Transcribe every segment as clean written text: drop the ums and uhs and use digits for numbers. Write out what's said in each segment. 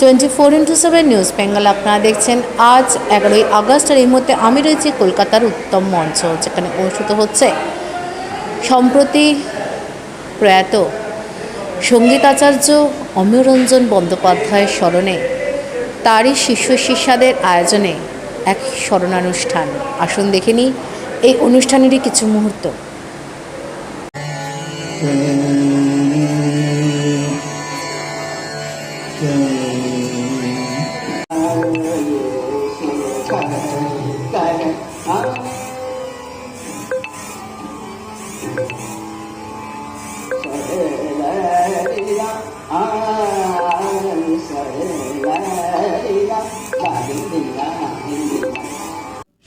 24x7 news Bengal আপনারা দেখছেন। আজ 11ই আগস্ট, আর এই মুহূর্তে আমি রয়েছি কলকাতার উত্তম মঞ্চ, যেখানে অনুষ্ঠিত হচ্ছে সম্প্রতি প্রয়াত সঙ্গীতাচার্য অমিয়রঞ্জন বন্দ্যোপাধ্যায়ের স্মরণে তারই শিষ্য শিষ্যাদের আয়োজনে এক স্মরণানুষ্ঠান। আসুন দেখে নিই এই অনুষ্ঠানেরই কিছু মুহূর্ত।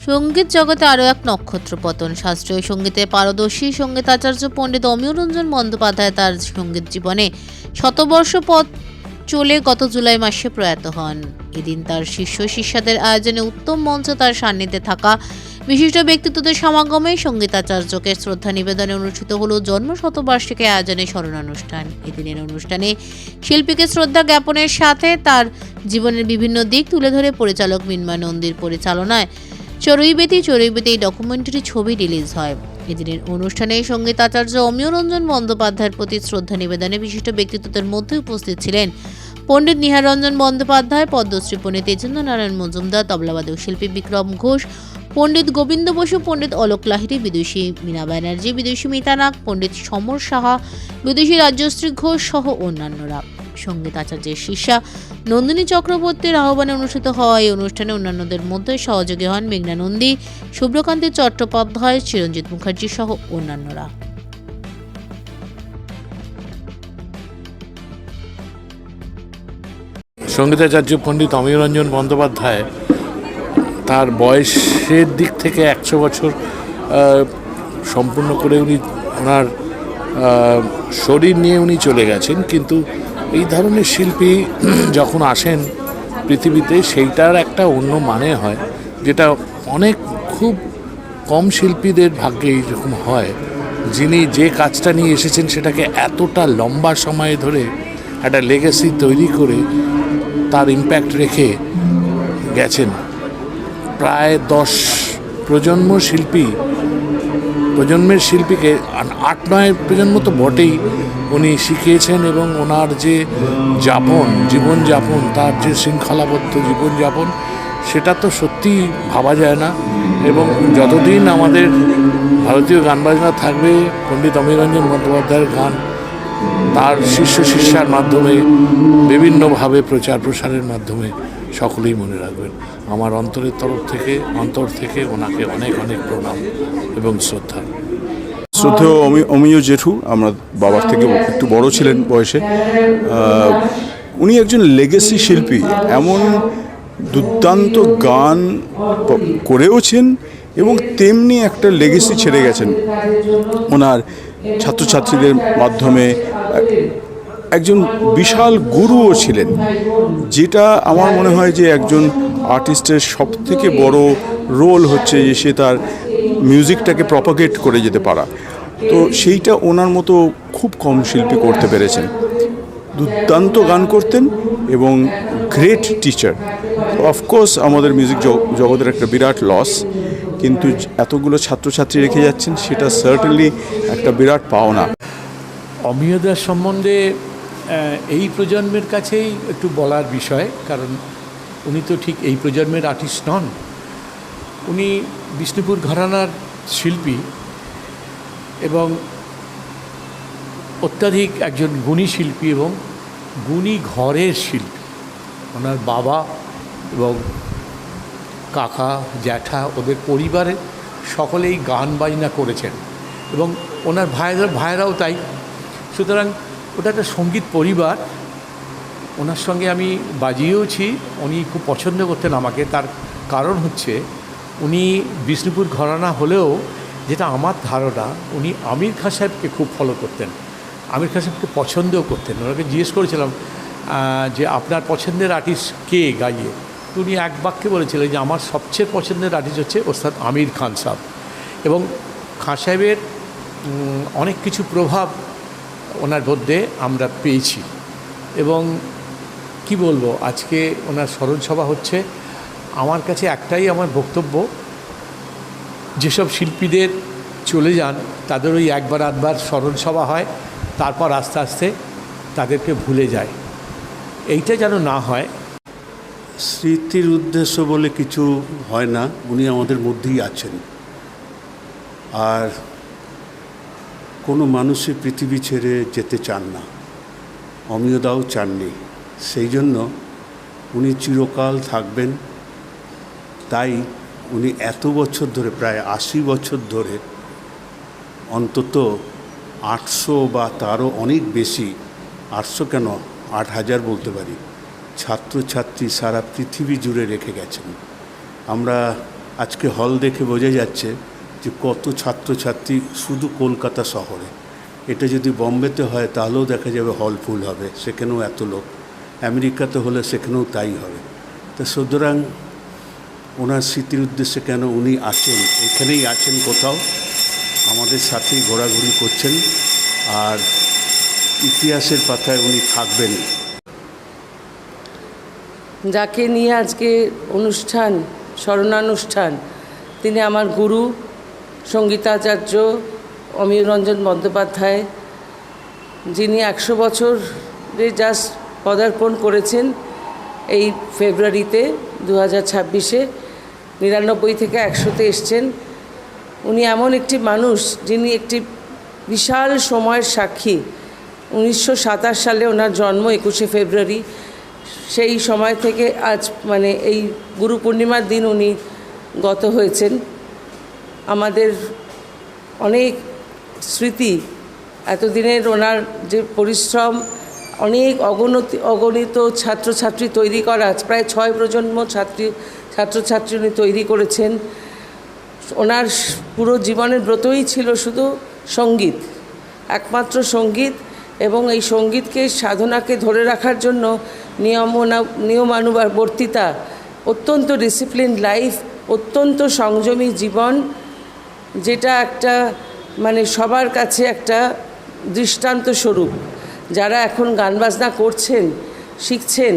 সঙ্গীত জগতে আরও এক নক্ষত্র পতন। শাস্ত্রীয় সঙ্গীতে পারদর্শী সঙ্গীতাচার্য পণ্ডিত অমিয়রঞ্জন বন্দ্যোপাধ্যায় তার সঙ্গীত জীবনে শতবর্ষ পথ চলে গত জুলাই মাসে প্রয়াত হন। এদিন তার শিষ্য শিষ্যাদের আয়োজনে উত্তম মঞ্চ তার সান্নিধ্যে থাকা বিশিষ্ট ব্যক্তিত্বদের সমাগমে সঙ্গীতাচার্যকে শ্রদ্ধা নিবেদনে অনুষ্ঠিত হল জন্ম শতবার্ষিকী আয়োজনে স্মরণানুষ্ঠান। এদিনের অনুষ্ঠানে শিল্পীকে শ্রদ্ধা জ্ঞাপনের সাথে তার জীবনের বিভিন্ন দিক তুলে ধরে পরিচালক মিন্ময় নন্দীর পরিচালনায় চড়ুইবেতি এই ডকুমেন্টারি ছবি রিলিজ হয়। এদিনের অনুষ্ঠানে সঙ্গীতাচার্য অমিয়রঞ্জন বন্দ্যোপাধ্যায়ের প্রতি শ্রদ্ধা নিবেদনে বিশিষ্ট ব্যক্তিত্বদের মধ্যে উপস্থিত ছিলেন পণ্ডিত নিহার রঞ্জন বন্দ্যোপাধ্যায়, পদ্মশ্রী পণ্ডিত তেজেন্দ্র নারায়ণ মজুমদার, তবলাবাদক শিল্পী বিক্রম ঘোষ, পণ্ডিত গোবিন্দ বসু, পণ্ডিত অলোক লাহিড়ী, বিদুষী মীনা ব্যানার্জি, বিদুষী মিতা নাগ, পণ্ডিত সমর সাহা, বিদুষী রাজ্যশ্রী ঘোষ সহ অন্যান্যরা। সঙ্গীতাচার্যের শিষ্যা নন্দিনী চক্রবর্তীর আহ্বানে অনুষ্ঠিত হওয়া এই অনুষ্ঠানে অন্যান্যদের মধ্যে সহযোগী হন মেঘনা নন্দী, শুভ্রকান্তি চট্টোপাধ্যায়, চিরঞ্জিত মুখার্জি সহ অন্যান্যরা। সঙ্গীতাচার্য পণ্ডিত অমিয়রঞ্জন বন্দ্যোপাধ্যায় তার বয়সের দিক থেকে 100 বছর সম্পূর্ণ করে উনি ওনার শরীর নিয়ে উনি চলে গেছেন, কিন্তু এই ধরনের শিল্পী যখন আসেন পৃথিবীতে সেইটার একটা অন্য মানে হয়, যেটা অনেক খুব কম শিল্পীদের ভাগ্যে এইরকম হয়, যিনি যে কাজটা নিয়ে এসেছেন সেটাকে এতটা লম্বা সময় ধরে একটা লেগেসি তৈরি করে তার ইম্প্যাক্ট রেখে গেছেন। প্রায় 10 প্রজন্মের শিল্পীকে 8-9 প্রজন্ম তো বটেই উনি শিখিয়েছেন, এবং ওনার যে জীবনযাপন, তার যে শৃঙ্খলাবদ্ধ জীবনযাপন, সেটা তো সত্যিই ভাবা যায় না। এবং যতদিন আমাদের ভারতীয় গান বাজনা থাকবে, পণ্ডিত অমিয়রঞ্জন বন্দ্যোপাধ্যায়ের গান তার শিষ্য শিষ্যার মাধ্যমে বিভিন্নভাবে প্রচার প্রসারের মাধ্যমে সকলেই মনে রাখবেন। আমার অন্তর থেকে ওনাকে অনেক অনেক প্রণাম এবং শ্রদ্ধা। শ্রদ্ধেয় অমিয় জেঠু আমার বাবার থেকে একটু বড় ছিলেন বয়সে। উনি একজন লেগেসি শিল্পী, এমন দুর্দান্ত গান করেওছেন এবং তেমনি একটা লেগেসি ছেড়ে গেছেন। ওনার ছাত্রছাত্রীদের মাধ্যমে একজন বিশাল গুরুও ছিলেন, যেটা আমার মনে হয় যে একজন আর্টিস্টের সবথেকে বড় রোল হচ্ছে যে সে তার মিউজিকটাকে প্রপাগেট করে যেতে পারা। তো সেইটা ওনার মতো খুব কম শিল্পী করতে পেরেছেন। দুর্দান্ত গান করতেন এবং গ্রেট টিচার। অফকোর্স আমাদের মিউজিক জগতের একটা বিরাট লস, কিন্তু এতগুলো ছাত্রছাত্রী রেখে যাচ্ছেন, সেটা সার্টেনলি একটা বিরাট পাওনা। অমিয়দার সম্বন্ধে এই প্রজন্মের কাছেই একটু বলার বিষয়, কারণ উনি তো ঠিক এই প্রজন্মের আর্টিস্ট নন। উনি বিষ্ণুপুর ঘরানার শিল্পী এবং অত্যাধিক একজন গুণী শিল্পী এবং গুণী ঘরের শিল্পী। ওনার বাবা এবং কাকা জ্যাঠা ওদের পরিবারের সকলেই গান বাজনা করেছেন এবং ওনার ভাইয়েরাও তাই। সুতরাং ওটা একটা সঙ্গীত পরিবার। ওনার সঙ্গে আমি বাজিয়েওছি, উনি খুব পছন্দ করতেন আমাকে। তার কারণ হচ্ছে উনি বিষ্ণুপুর ঘরানা হলেও, যেটা আমার ধারণা, উনি আমির খান সাহেবকে খুব ফলো করতেন, আমির খান সাহেবকে পছন্দও করতেন। ওনাকে জিজ্ঞেস করেছিলাম যে আপনার পছন্দের আর্টিস্ট কে গাইয়ে, তো উনি এক বাক্যে বলেছিলেন যে আমার সবচেয়ে পছন্দের আর্টিস্ট হচ্ছে ওস্তাদ আমির খান সাহেব। এবং খান সাহেবের অনেক কিছু প্রভাব ওনার মধ্যে আমরা পেয়েছি। এবং কি বলবো, আজকে ওনার স্মরণ সভা হচ্ছে। আমার কাছে একটাই আমার বক্তব্য, যেসব শিল্পীদের চলে যান তাদের ওই একবার আধবার স্মরণ সভা হয়, তারপর আস্তে আস্তে তাদেরকে ভুলে যায়। এইটা যেন না হয়। স্মৃতির উদ্দেশ্য বলে কিছু হয় না, উনি আমাদের মধ্যেই আছেন। আর কোনো মানুষই পৃথিবী ছেড়ে যেতে চান না, অমিয়দাও চাননি। সেই জন্য উনি চিরকাল থাকবেন। তাই উনি এত বছর ধরে, প্রায় 80 বছর ধরে, অন্তত 800 বা তারও অনেক বেশি, 800 কেন 8000 বলতে পারি, ছাত্রছাত্রী সারা পৃথিবী জুড়ে রেখে গেছেন। আমরা আজকে হল দেখে বোঝা যাচ্ছে যে কত ছাত্রছাত্রী শুধু কলকাতা শহরে। এটা যদি বম্বেতে হয় তাহলেও দেখা যাবে হল ফুল হবে, সেখানেও এত লোক। আমেরিকাতে হলে সেখানেও তাই হবে। তা সুতরাং ওনার স্মৃতির উদ্দেশ্যে কেন উনি আছেন, এখানেই আছেন কোথাও, আমাদের সাথেই ঘোরাঘুরি করছেন, আর ইতিহাসের পাতায় উনি থাকবেন। যাকে নিয়ে আজকে অনুষ্ঠান, স্মরণানুষ্ঠান, তিনি আমার গুরু, সঙ্গীতাচার্য অমিয় রঞ্জন বন্দ্যোপাধ্যায়, যিনি 100 বছরে জাস্ট পদার্পণ করেছেন এই ফেব্রুয়ারিতে 2026-এ। 99 থেকে 100-তে এসছেন। উনি এমন একটি মানুষ যিনি একটি বিশাল সময়ের সাক্ষী। 1927 সালে ওনার জন্ম, 21শে ফেব্রুয়ারি। সেই সময় থেকে আজ মানে এই গুরু পূর্ণিমার দিন উনি গত হয়েছেন। আমাদের অনেক স্মৃতি, এতদিনের ওনার যে পরিশ্রম, অনেক অগণিত ছাত্রছাত্রী তৈরি করা, প্রায় 6 প্রজন্ম ছাত্রছাত্রী উনি তৈরি করেছেন। ওনার পুরো জীবনের ব্রতই ছিল শুধু সঙ্গীত, একমাত্র সঙ্গীত। এবং এই সঙ্গীতকে, সাধনাকে ধরে রাখার জন্য নিয়মানুবর্তিতা, অত্যন্ত ডিসিপ্লিন লাইফ, অত্যন্ত সংযমী জীবন, যেটা একটা মানে সবার কাছে একটা দৃষ্টান্ত স্বরূপ। যারা এখন গান বাজনা করছেন, শিখছেন,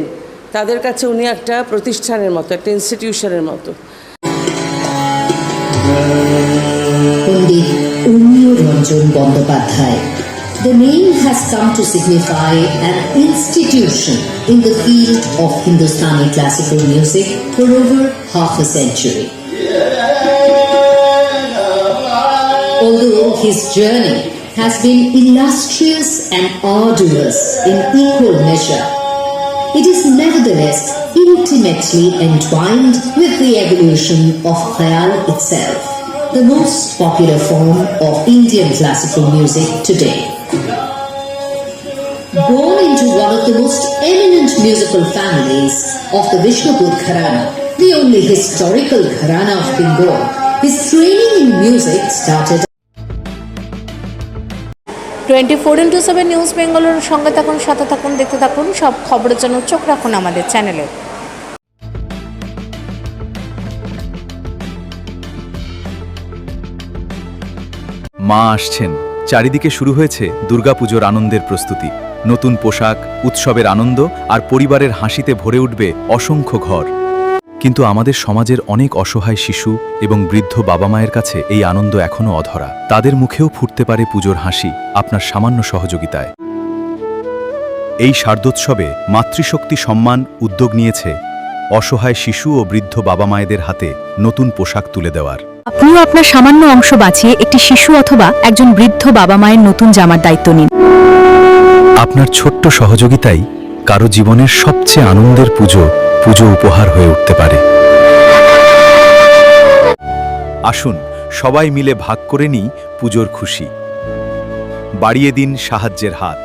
তাদের কাছে উনি একটা প্রতিষ্ঠানের মতো, একটা ইনস্টিটিউশনের মতো। Pandit Amiya Ranjan Bandyopadhyay. The name has come to signify an institution in the field of Hindustani classical music for over half a century. Although his journey has been illustrious and arduous in equal measure, it is nevertheless intimately entwined with the evolution of Khayal itself, the most popular form of Indian classical music today. Born into one of the most eminent musical families of the Vishnupur Gharana, the only historical Gharana of Bengal, his training in music started 24x7 news বেঙ্গলের সঙ্গে থাকুন, সাথে থাকুন, দেখতে থাকুন। সব খবরের জন্য চোখ রাখুন আমাদের চ্যানেলে। মা আসছেন, চারিদিকে শুরু হয়েছে দুর্গাপুজোর আনন্দের প্রস্তুতি। নতুন পোশাক, উৎসবের আনন্দ আর পরিবারের হাসিতে ভরে উঠবে অসংখ্য ঘর। কিন্তু আমাদের সমাজের অনেক অসহায় শিশু এবং বৃদ্ধ বাবা মায়ের কাছে এই আনন্দ এখনও অধরা। তাদের মুখেও ফুটতে পারে পুজোর হাসি আপনার সামান্য সহযোগিতায়। এই শারদোৎসবে মাতৃশক্তি সম্মান উদ্যোগ নিয়েছে অসহায় শিশু ও বৃদ্ধ বাবা মায়েদের হাতে নতুন পোশাক তুলে দেওয়ার। আপনিও আপনার সামান্য অংশ বাঁচিয়ে একটি শিশু অথবা একজন বৃদ্ধ বাবা মায়ের নতুন জামার দায়িত্ব নিন। আপনার ছোট্ট সহযোগিতাই কারো জীবনের সবচেয়ে আনন্দের পুজো উপহার হয়ে উঠতে পারে। আসুন সবাই মিলে ভাগ করে নিই পুজোর খুশি। বাড়িয়ে দিন সাহায্যের হাত।